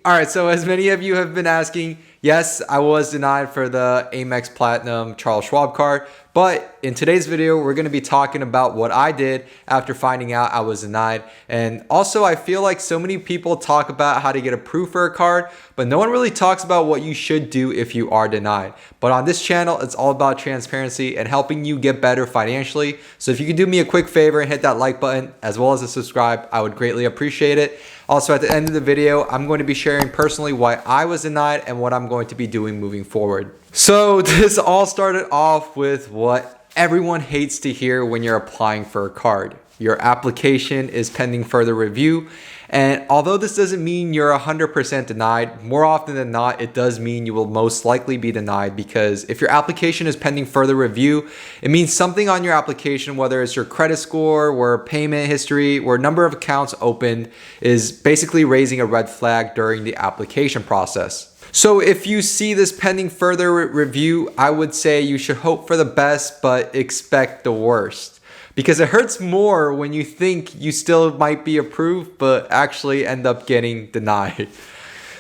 All right, so as many of you have been asking, yes, I was denied for the Amex Platinum Charles Schwab card, but in today's video, we're gonna be talking about what I did after finding out I was denied. And also, I feel like so many people talk about how to get approved for a card, but no one really talks about what you should do if you are denied. But on this channel, it's all about transparency and helping you get better financially. So if you could do me a quick favor and hit that like button, as well as a subscribe, I would greatly appreciate it. Also, at the end of the video, I'm going to be sharing personally why I was denied and what I'm going to be doing moving forward. So this all started off with what everyone hates to hear when you're applying for a card. Your application is pending further review. And although this doesn't mean you're 100% denied, more often than not, it does mean you will most likely be denied, because if your application is pending further review, it means something on your application, whether it's your credit score or payment history or number of accounts opened, is basically raising a red flag during the application process. So if you see this pending further review, I would say you should hope for the best, but expect the worst. Because it hurts more when you think you still might be approved, but actually end up getting denied.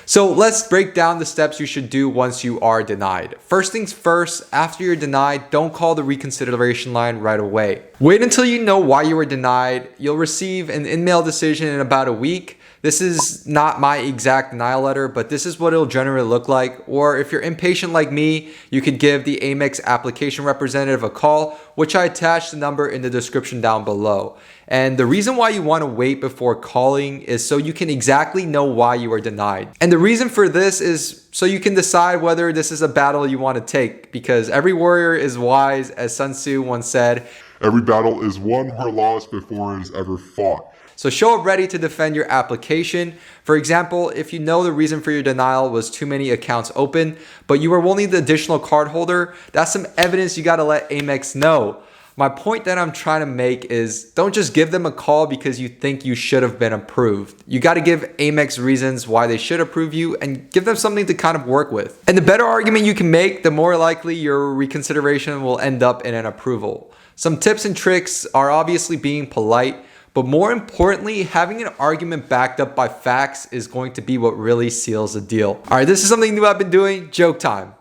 So let's break down the steps you should do once you are denied. First things first, after you're denied, don't call the reconsideration line right away. Wait until you know why you were denied. You'll receive an in-mail decision in about a week. This is not my exact denial letter, but this is what it'll generally look like. Or if you're impatient like me, you could give the Amex application representative a call, which I attached the number in the description down below. And the reason why you want to wait before calling is so you can exactly know why you were denied. And the reason for this is so you can decide whether this is a battle you want to take, because every warrior is wise, as Sun Tzu once said. Every battle is won or lost before it is ever fought. So show up ready to defend your application. For example, if you know the reason for your denial was too many accounts open, but you were only the additional card holder, that's some evidence you gotta let Amex know. My point that I'm trying to make is don't just give them a call because you think you should have been approved. You gotta give Amex reasons why they should approve you and give them something to kind of work with. And the better argument you can make, the more likely your reconsideration will end up in an approval. Some tips and tricks are obviously being polite, but more importantly, having an argument backed up by facts is going to be what really seals the deal. All right, this is something new I've been doing. Joke time.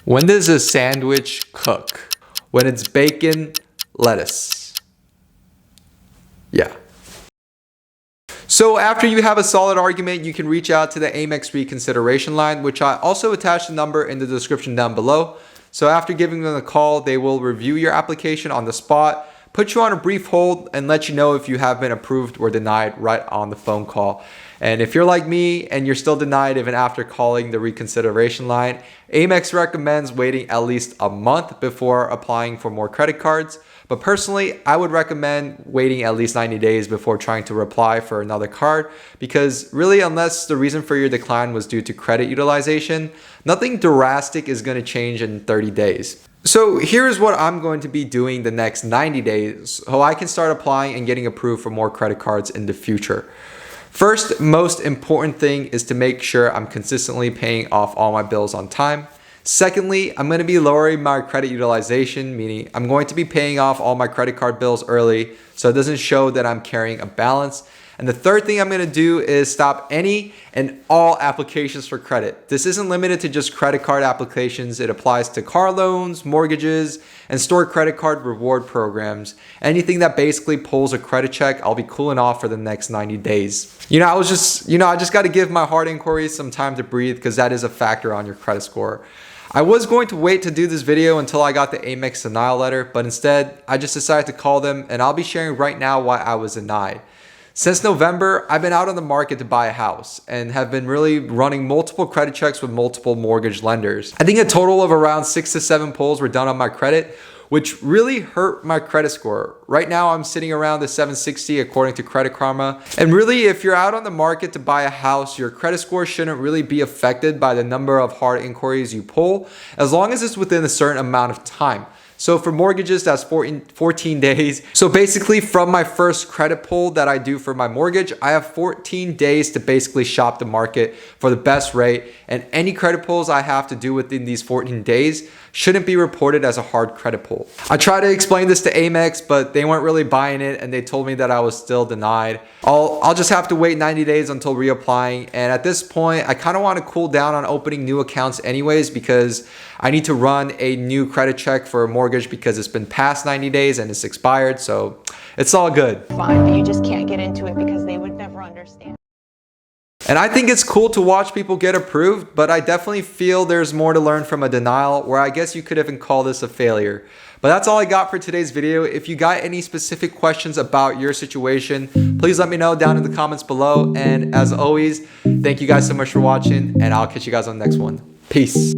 When does a sandwich cook? When it's bacon, lettuce. Yeah. So after you have a solid argument, you can reach out to the Amex Reconsideration line, which I also attached the number in the description down below. So after giving them a call, they will review your application on the spot, put you on a brief hold, and let you know if you have been approved or denied right on the phone call. And if you're like me and you're still denied even after calling the reconsideration line, Amex recommends waiting at least a month before applying for more credit cards. But personally, I would recommend waiting at least 90 days before trying to apply for another card, because really, unless the reason for your decline was due to credit utilization, nothing drastic is going to change in 30 days. So here's what I'm going to be doing the next 90 days so I can start applying and getting approved for more credit cards in the future. First, most important thing is to make sure I'm consistently paying off all my bills on time. Secondly, I'm going to be lowering my credit utilization, meaning I'm going to be paying off all my credit card bills early so it doesn't show that I'm carrying a balance. And the third thing I'm going to do is stop any and all applications for credit. This isn't limited to just credit card applications. It applies to car loans, mortgages, and stored credit card reward programs. Anything that basically pulls a credit check, I'll be cooling off for the next 90 days. I just got to give my hard inquiries some time to breathe, because that is a factor on your credit score. I was going to wait to do this video until I got the Amex denial letter, but instead I just decided to call them, and I'll be sharing right now why I was denied. Since November, I've been out on the market to buy a house and have been really running multiple credit checks with multiple mortgage lenders. I think a total of around 6 to 7 pulls were done on my credit, which really hurt my credit score. Right now, I'm sitting around the 760 according to Credit Karma. And really, if you're out on the market to buy a house, your credit score shouldn't really be affected by the number of hard inquiries you pull, as long as it's within a certain amount of time. So for mortgages, that's 14 days. So basically from my first credit pull that I do for my mortgage, I have 14 days to basically shop the market for the best rate. And any credit pulls I have to do within these 14 days shouldn't be reported as a hard credit pull. I tried to explain this to Amex, but they weren't really buying it and they told me that I was still denied. I'll just have to wait 90 days until reapplying. And at this point, I kind of want to cool down on opening new accounts anyways, because I need to run a new credit check for a mortgage because it's been past 90 days and it's expired. So it's all good. Fine, but you just can't get into it because they would never understand. And I think it's cool to watch people get approved, but I definitely feel there's more to learn from a denial, where I guess you could even call this a failure. But that's all I got for today's video. If you got any specific questions about your situation, please let me know down in the comments below. And as always, thank you guys so much for watching, and I'll catch you guys on the next one. Peace.